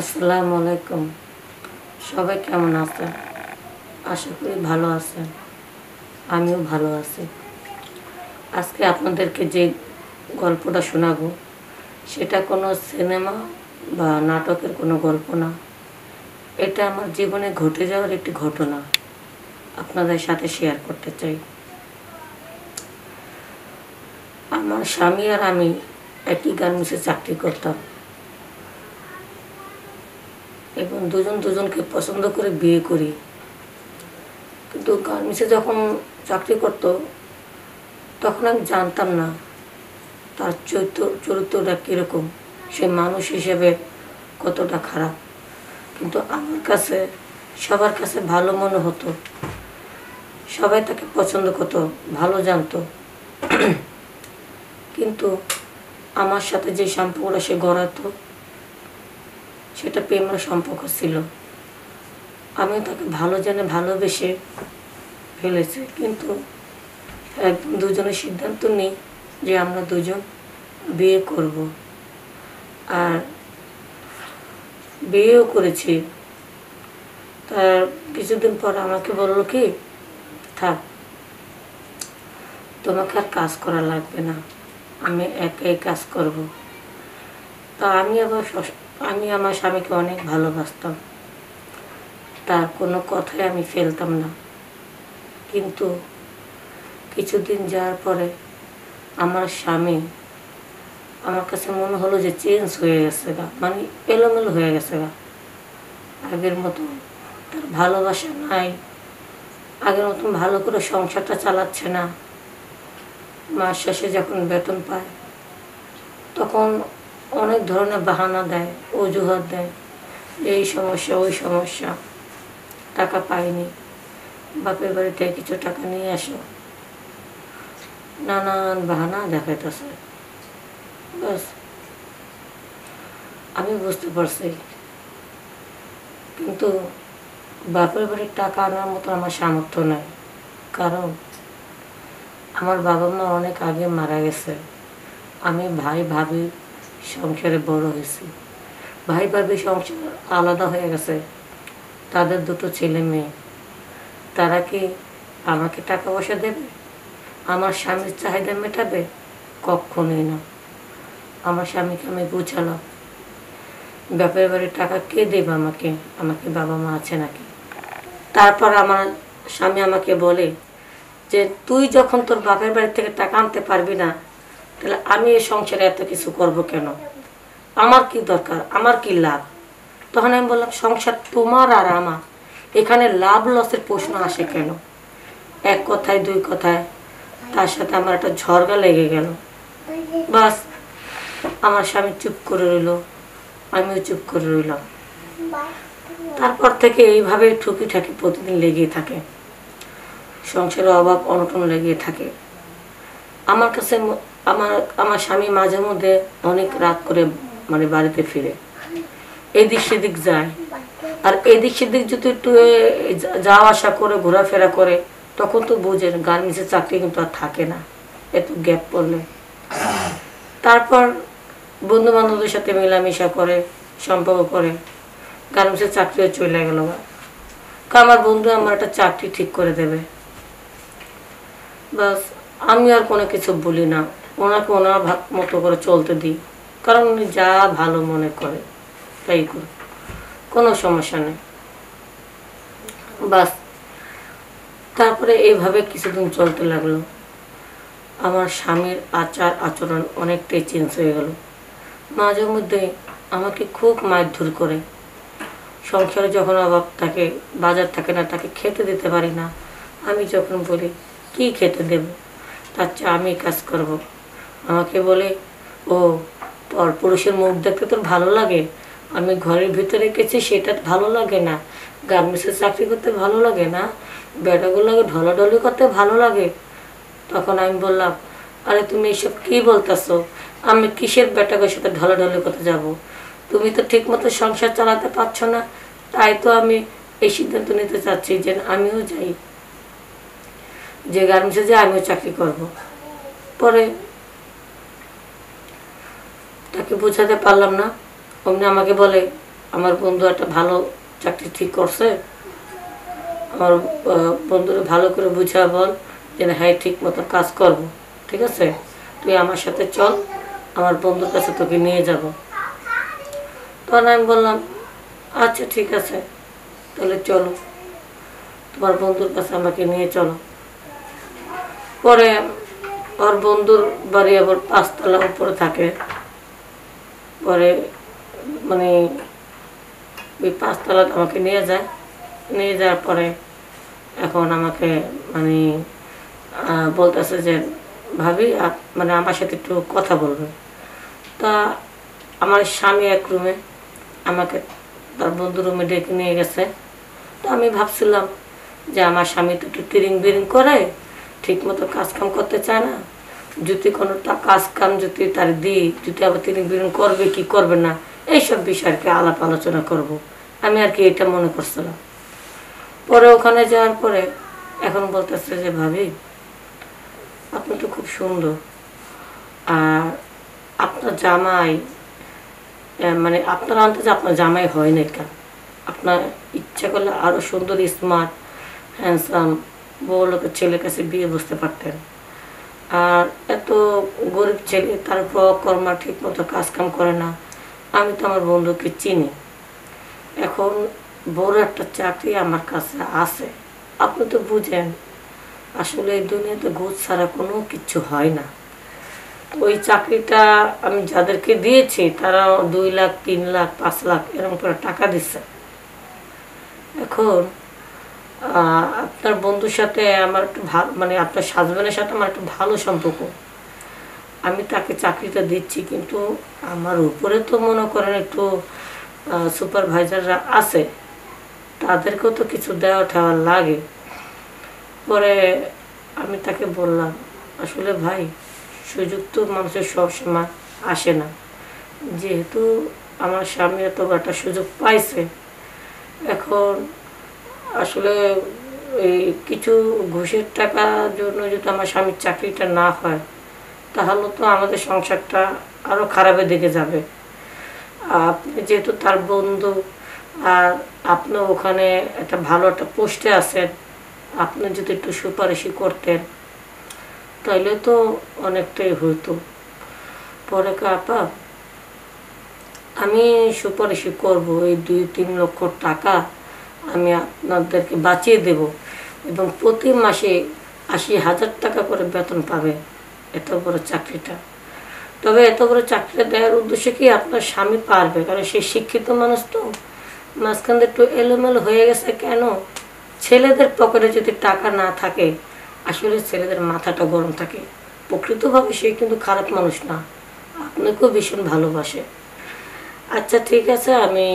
আসসালামু আলাইকুম। সবাই কেমন আছেন? আশা করি ভালো আছেন। আমিও ভালো আছি। আজকে আপনাদেরকে যে গল্পটা শোনাবো সেটা কোনো সিনেমা বা নাটকের কোনো গল্প না। এটা আমার জীবনে ঘটে যাওয়ার একটি ঘটনা আপনাদের সাথে শেয়ার করতে চাই। আমার স্বামী আর আমি একই গার্মেন্টসে চাকরি করতাম এবং দুজনকে পছন্দ করে বিয়ে করি। কিন্তু গার্মেন্টসে যখন চাকরি করতো তখন আমি জানতাম না তার চরিত্রটা কীরকম, সে মানুষ হিসেবে কতটা খারাপ। কিন্তু আমার কাছে সবার কাছে ভালো মনে হতো, সবাই তাকে পছন্দ করতো, ভালো জানতো। কিন্তু আমার সাথে যে সম্পর্কটা সে গড়াতো সেটা প্রেমের সম্পর্ক ছিল। আমি তাকে ভালো জেনে ভালোবেসে ফেলেছি, কিন্তু একদম দুজনের সিদ্ধান্ত নিই যে আমরা দুজন বিয়ে করব। আর বিয়েও করেছি। তার কিছুদিন পর আমাকে বললো কি, থাক, তোমাকে আর কাজ করা লাগবে না, আমি একাই কাজ করব। তা আমি আমার স্বামীকে অনেক ভালোবাসতাম, তার কোনো কথাই আমি ফেলতাম না। কিন্তু কিছুদিন যাওয়ার পরে আমার স্বামী, আমার কাছে মনে হলো যে চেঞ্জ হয়ে গেছে গা, মানে এলোমেলো হয়ে গেছে গা। আগের মতো তার ভালোবাসা নাই, আগের মতন ভালো করে সংসারটা চালাচ্ছে না। মাস শেষে যখন বেতন পায় তখন অনেক ধরনের বাহানা দেয়, অজুহাত দেয়, এই সমস্যা ওই সমস্যা, টাকা পাইনি, বাপের বাড়ি থেকে কিছু টাকা নিয়ে আসো, নানান বাহানা দেখাইতেছে। বাস, আমি বুঝতে পারছি। কিন্তু বাপের বাড়ির টাকা আনার মতো আমার সামর্থ্য নাই, কারণ আমার বাবা মা অনেক আগে মারা গেছে। আমি ভাই ভাবি সংসারে বড় হয়েছি। ভাই ভাবি সংসার আলাদা হয়ে গেছে, তাদের দুটো ছেলে মেয়ে। তারা কি আমাকে টাকা পয়সা দেবে, আমার স্বামীর চাহিদা মেটাবে? কখনোই না। আমার স্বামীকে আমি বুঝালাম, বাপের বাড়ির টাকা কে দেবে আমাকে, আমাকে বাবা মা আছে নাকি? তারপর আমার স্বামী আমাকে বলে যে তুই যখন তোর বাপের বাড়ি থেকে টাকা আনতে পারবি না, তাহলে আমি এই সংসারে এত কিছু করব কেন? আমার কি দরকার, আমার কি লাভ? তখন আমি বললাম, সংসার তোমার আর আমার, এখানে লাভ লসের প্রশ্ন আসে কেন? এক কথায় দুই কথায় তার সাথে আমার একটা ঝগড়া লেগে গেল। বাস, আমার স্বামী চুপ করে রইল, আমিও চুপ করে রইলাম। তারপর থেকে এইভাবে ঠুকিঠাকি প্রতিদিন লেগেই থাকে, সংসারের অভাব অনটন লেগে থাকে। আমার কাছে আমার আমার স্বামী মাঝে মধ্যে অনেক রাত করে মানে বাড়িতে ফিরে, এদিক সেদিক যায়। আর এদিক সেদিক যদি একটু যাওয়া আসা করে ঘোরাফেরা করে, তখন তো বুঝেন গার্মেন্টসের চাকরি কিন্তু আর থাকে না এত গ্যাপ পড়লে। তারপর বন্ধু বান্ধবদের সাথে মেলামেশা করে, সম্পর্ক করে, গার্মেন্টসের চাকরিও চলে গেল। আমার বন্ধু আমার একটা চাকরি ঠিক করে দেবে। বাস, আমি আর কোনো কিছু বলি না, ওনাকে ওনার মতো করে চলতে দিই, কারণ উনি যা ভালো মনে করে তাই করে, কোনো সমস্যা নেই। বাস, তারপরে এইভাবে কিছুদিন চলতে লাগলো। আমার স্বামীর আচার আচরণ অনেকটাই চেঞ্জ হয়ে গেল। মাঝে মধ্যে আমাকে খুব মারধর করে। সংসারে যখন অভাব থাকে, বাজার থাকে না, তাকে খেতে দিতে পারি না। আমি যখন বলি কি খেতে দেব, তার চেয়ে আমি কাজ করব, আমাকে বলে, ও পর পুরুষের মুখ দেখতে তোর ভালো লাগে, আমি ঘরের ভিতরে রেখেছি সেটা ভালো লাগে না, গার্মেন্টসের চাকরি করতে ভালো লাগে না, বেটাগুলোকে ঢলাঢলি করতে ভালো লাগে। তখন আমি বললাম, আরে তুমি এইসব কী বলতেছো? আমি কিসের বেটাকের সাথে ঢলাঢলি করতে যাব? তুমি তো ঠিক মতো সংসার চালাতে পারছো না, তাই তো আমি এই সিদ্ধান্ত নিতে চাচ্ছি যে আমিও যাই, যে গার্মেন্টসে যে আমিও চাকরি করব। পরে তাকে বোঝাতে পারলাম না। অমনি আমাকে বলে, আমার বন্ধু একটা ভালো চাকরি ঠিক করছে, আমার বন্ধুরে ভালো করে বুঝা বল যে হ্যাঁ ঠিক মতো কাজ করব, ঠিক আছে, তুই আমার সাথে চল, আমার বন্ধুর কাছে তোকে নিয়ে যাব। তখন আমি বললাম আচ্ছা ঠিক আছে, তাহলে চলো, তোমার বন্ধুর কাছে আমাকে নিয়ে চলো। পরে ওর বন্ধুর বাড়ি আবার 5 তলা উপরে থাকে। পরে মানে ওই 5 তলাতে আমাকে নিয়ে যায়, নিয়ে যাওয়ার পরে এখন আমাকে মানে বলতেছে যে ভাবি মানে আমার সাথে একটু কথা বলবে। তা আমার স্বামী এক রুমে, আমাকে তার বন্ধু রুমে ডেকে নিয়ে গেছে। তো আমি ভাবছিলাম যে আমার স্বামী তো একটু তিরিং বিরিং করে, ঠিক মতো কাজকাম করতে চায় না, যদি কোনো কাজ কাম যদি তার দিই, যদি আবার তিরিং বিরিং করবে কি করবে না, এইসব বিষয় আর কি আলাপ আলোচনা করব, আমি আর কি এটা মনে করছিলাম। পরে ওখানে যাওয়ার পরে এখন বলতেছে যে ভাবি আপনি তো খুব সুন্দর, আর আপনার জামাই মানে আপনার আন্দাজে আপনার জামাই হয় না কেন? আপনার ইচ্ছা করলে আরও সুন্দর স্মার্ট হ্যান্ডসাম বড় লোকের ছেলের কাছে বিয়ে বসতে পারতেন। আর এত গরিব ছেলে, তারপর কর্মা ঠিক মতো কাজকাম করে না। আমি তো আমার বন্ধুকে চিনি, এখন বড় একটা চাকরি আমার কাছে আছে, আপনি তো বুঝেন আসলে এই দুনিয়াতে ঘুষ ছাড়া কোনো কিছু হয় না। ওই চাকরিটা আমি যাদেরকে দিয়েছি তারা 2 লাখ 3 লাখ 5 লাখ এরকম করে টাকা দিচ্ছে। এখন আপনার বন্ধুর সাথে আমার একটু ভালো, মানে আপনার হাজবেন্ডের সাথে আমার একটু ভালো সম্পর্ক, আমি তাকে চাকরিটা দিচ্ছি, কিন্তু আমার উপরে তো মনে করেন একটু সুপারভাইজাররা আছে, তাদেরকেও তো কিছু দেওয়া ঠেওয়া লাগে। পরে আমি তাকে বললাম আসলে ভাই সুযোগ তো মানুষের সবসময় আসে না, যেহেতু আমার স্বামী এত একটা সুযোগ পাইছে, এখন আসলে এই কিছু ঘুষের টাকার জন্য যদি আমার স্বামীর চাকরিটা না হয় তাহলে তো আমাদের সংসারটা আরও খারাপের দিকে যাবে। আপনি যেহেতু তার বন্ধু, আর আপনি ওখানে একটা ভালো একটা পোস্টে আছেন, আপনি যদি একটু সুপারিশি করতেন তাহলে তো অনেকটাই হইতো। পরে আপা আমি সুপারিশি করব, এই 2-3 লক্ষ টাকা আমি আপনাদেরকে বাঁচিয়ে দেব, এবং প্রতি মাসে 80,000 টাকা করে বেতন পাবে এত বড় চাকরিটা। তবে এত বড় চাকরিটা দেওয়ার উদ্দেশ্যে কি আপনার স্বামী পারবে, কারণ সে শিক্ষিত মানুষ, তো মাঝখান একটু এলোমেলো হয়ে গেছে কেন, ছেলেদের পকেটে যদি টাকা না থাকে আসলে ছেলেদের মাথাটা গরম থাকে, প্রকৃতভাবে সে কিন্তু খারাপ মানুষ না, আপনাকেও ভীষণ ভালোবাসে। আচ্ছা ঠিক আছে, আমি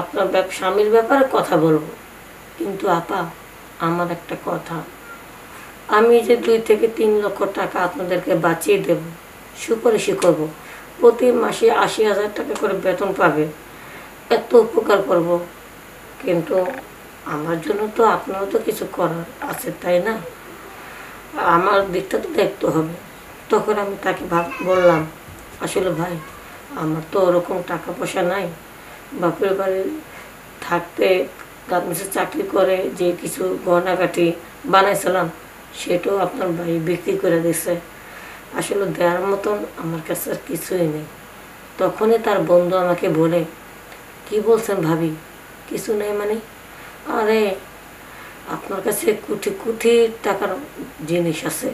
আপনার স্বামীর ব্যাপারে কথা বলবো, কিন্তু আপা আমার একটা কথা, আমি যে 2 থেকে 3 লক্ষ টাকা আপনাদেরকে বাঁচিয়ে দেব, সুপারিশি করব, প্রতি মাসে 80,000 টাকা করে বেতন পাবে, এত উপকার করব, কিন্তু আমার জন্য তো আপনারও তো কিছু করার আছে তাই না, আমার দিকটা তো দেখতে হবে। তখন আমি তাকে বললাম আসলে ভাই আমার তো ওরকম টাকা পয়সা নাই, বাপের বাড়ি থাকতে গার্মেন্টসে চাকরি করে যে কিছু গয়নাগাটি বানাইছিলাম সেটাও আপনার ভাই বিক্রি করে দিছে, আসলে দেওয়ার মতন আমার কাছে আর কিছুই নেই। তখনই তার বন্ধু আমাকে বলে কি বলছেন ভাবি, কিছু নেই মানে? আরে আপনার কাছে কোটি কোটি টাকার জিনিস আছে।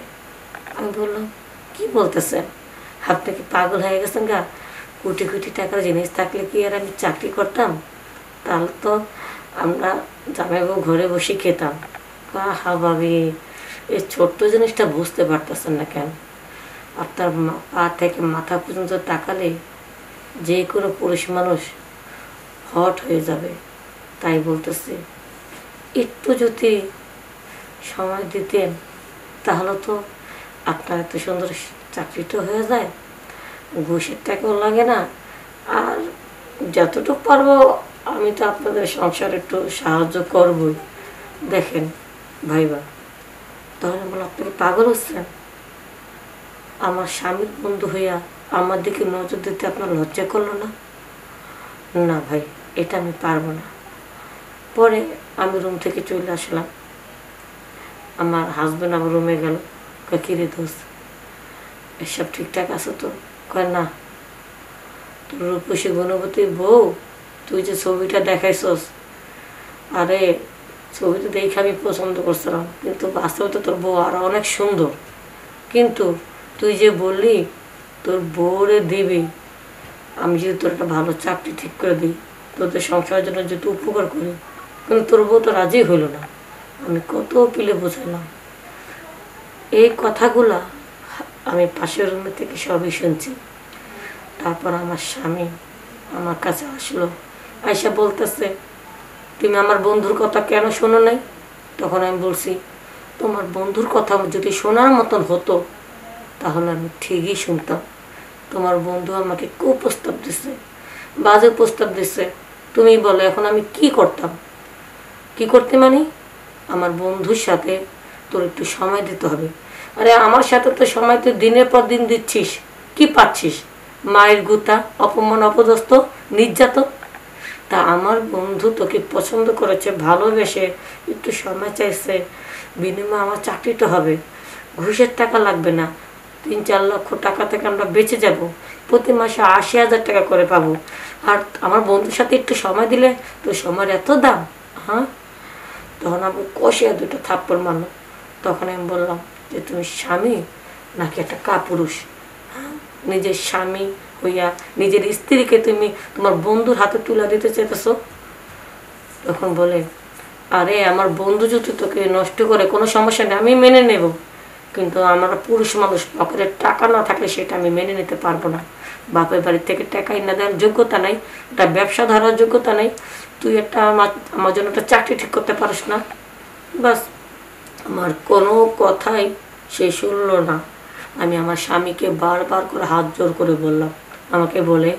আমি বললাম কি বলতেছেন, আপনি কি পাগল হয়ে গেছেন গা, কোটি কোটি টাকার জিনিস থাকলে কি আর আমি চাকরি করতাম, তাহলে তো আমরা জামাইবাবু ঘরে বসে খেতাম। হা ভাবি এই ছোট্ট জিনিসটা বুঝতে পারতেছেন না কেন, আপনার পা থেকে মাথা পর্যন্ত তাকালে যে কোনো পুরুষ মানুষ হট হয়ে যাবে, তাই বলতেছি একটু যদি সময় দিতেন তাহলে তো আপনার এত সুন্দর চাকরিটা হয়ে যায়, ঘুষের টাকাও লাগে না, আর যতটুকু পারবো আমি তো আপনাদের সংসার একটু সাহায্য করবই। দেখেন ভাইবা, তাহলে বলো আপনি কি পাগল হচ্ছেন? আমার স্বামীর বন্ধু হইয়া আমার দিকে নজর দিতে আপনার লজ্জা করলো না? না ভাই, এটা আমি পারবো না। পরে আমি রুম থেকে চলে আসলাম। আমার হাজব্যান্ড আমার রুমে গেল, কয় কিরে দোস্ত এসব ঠিকঠাক আছে তো? কয় না, তোর রূপসী গুণবতী বউ, তুই যে ছবিটা দেখাইছস, আরে ছবিটা দেখে আমি পছন্দ করছিলাম, কিন্তু বাস্তবে তো তোর বউ আরো অনেক সুন্দর। কিন্তু তুই যে বললি তোর বউরে দিবি, আমি যদি তোর একটা ভালো চাকরি ঠিক করে দিই, তোদের সংসারের জন্য যদি উপকার করি, কিন্তু তোর বউ তো রাজি হইল না। আমি কত পিলে বোঝাইলাম। এই কথাগুলা আমি পাশের রুমে থেকে সবই শুনছি। তারপর আমার স্বামী আমার কাছে আসলো, আয়সা বলতেছে, তুমি আমার বন্ধুর কথা কেন শোনো নাই? তখন আমি বলছি, তোমার বন্ধুর কথা যদি শোনার মতন হতো তাহলে আমি ঠিকই শুনতাম। তোমার বন্ধু আমাকে কুপ্রস্তাব দিচ্ছে, বাজে প্রস্তাব দিচ্ছে। তুমি বলো এখন আমি কি করতাম? কি করতে মানে? আমার বন্ধুর সাথে তোর একটু সময় দিতে হবে। আরে আমার সাথে তো সময় তুই দিনের পর দিন দিচ্ছিস, কি পাচ্ছিস? মায়ের গুতা, অপমান, অপদস্থ, নির্যাতন। তা আমার বন্ধু তোকে পছন্দ করেছে, ভালোবেসে একটু সময় চাইছে, বিনিময়ে আমার চাকরিটা হবে, ঘুষের টাকা লাগবে না, 3-4 লক্ষ টাকা থেকে আমরা বেঁচে যাব, প্রতি মাসে 80,000 টাকা করে পাবো। আর আমার বন্ধুর সাথে একটু সময় দিলে তো সময়ের এত দাম, হ্যাঁ? তখন আমি কষিয়া 2টা থাপ্পড় মারল। তখন আমি বললাম যে তুমি স্বামী নাকি একটা কাপুরুষ? হ্যাঁ, নিজের স্বামী হইয়া নিজের স্ত্রীকে তুমি তোমার বন্ধুর হাতে তুলে দিতে চাইতেছো? তখন বলে, আরে আমার বন্ধু যদি তোকে নষ্ট করে কোনো সমস্যা নেই, আমি মেনে নেব, কিন্তু আমরা পুরুষ মানুষ, পকেটের টাকা না থাকলে সেটা আমি মেনে নিতে পারবো না। বাপের বাড়ি থেকে টাকা এনে দেওয়ার যোগ্যতা নাই, একটা ব্যবসা ধরার যোগ্যতা নেই, তুই একটা আমার জন্য একটা চাকরি ঠিক করতে পারিস না। বাস, আমার কোনো কথাই সে শুনলো না। আমি আমার স্বামীকে বারবার করে হাত জোর করে বললাম। আমাকে বলে,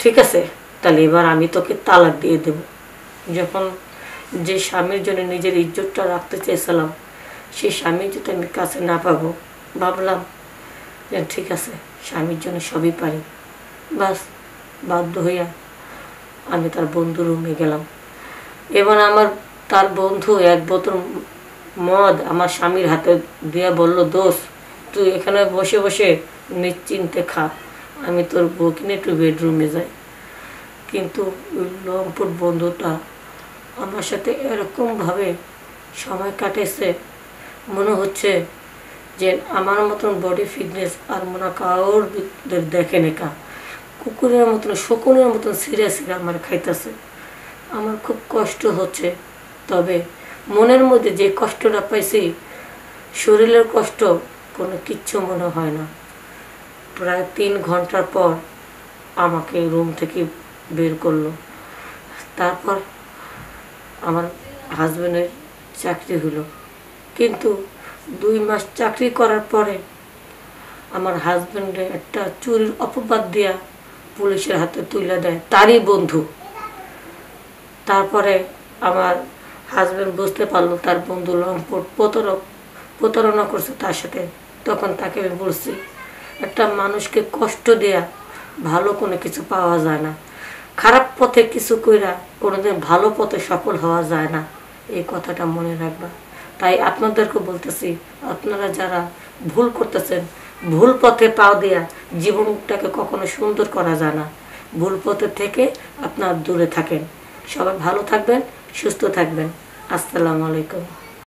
ঠিক আছে তাহলে এবার আমি তোকে তালাক দিয়ে দেব। যখন যে স্বামীর জন্য নিজের ইজ্জতটা রাখতে চেয়েছিলাম, সেই স্বামী যদি আমি কাছে না পাবো, ভাবলাম যে ঠিক আছে স্বামীর জন্য সবই পারি। বাস, বাধ্য হইয়া আমি তার বন্ধুর রুমে গেলাম। এবার তার বন্ধু 1 বোতল মদ আমার স্বামীর হাতে দিয়ে বলল, দোস্ত তুই এখানে বসে বসে নিশ্চিন্তে খা, আমি তোর বউকে নিয়ে একটু বেডরুমে যাই। কিন্তু ওই লম্পট বন্ধুটা আমার সাথে এরকমভাবে সময় কাটেছে, মনে হচ্ছে যে আমার মতন বডি ফিটনেস আর মনে কাউর দেখে নেকা, কুকুরের মতন শকুনের মতন ছিঁড়ে ছিঁড়ে আমার খাইতেছে। আমার খুব কষ্ট হচ্ছে, তবে মনের মধ্যে যে কষ্টটা পাইছি, শরীরের কষ্ট কোনো কিচ্ছু মনে হয় না। প্রায় 3 ঘন্টার পর আমাকে রুম থেকে বের করলো। তারপর আমার হাজব্যান্ডের চাকরি হলো, কিন্তু 2 মাস চাকরি করার পরে আমার হাজব্যান্ডে একটা চুরির অপবাদ দিয়া পুলিশের হাতে তুলে দেয় তারই বন্ধু। তারপরে আমার হাজব্যান্ড বুঝতে পারলো তার বন্ধু লম্পট প্রতারণা করছে তার সাথে। তখন তাকে আমি বলছি, একটা মানুষকে কষ্ট দেয়া ভালো কোনো কিছু পাওয়া যায় না, খারাপ পথে কিছু কইরা কোনোদিন ভালো পথে সফল হওয়া যায় না, এই কথাটা মনে রাখবা। তাই আপনাদেরকে বলতেছি, আপনারা যারা ভুল করতেছেন, ভুল পথে পাও দেয়া জীবনটাকে কখনো সুন্দর করা যায় না। ভুল পথে থেকে আপনার দূরে থাকেন। সবাই ভালো থাকবেন, সুস্থ থাকবেন। আসসালামু আলাইকুম।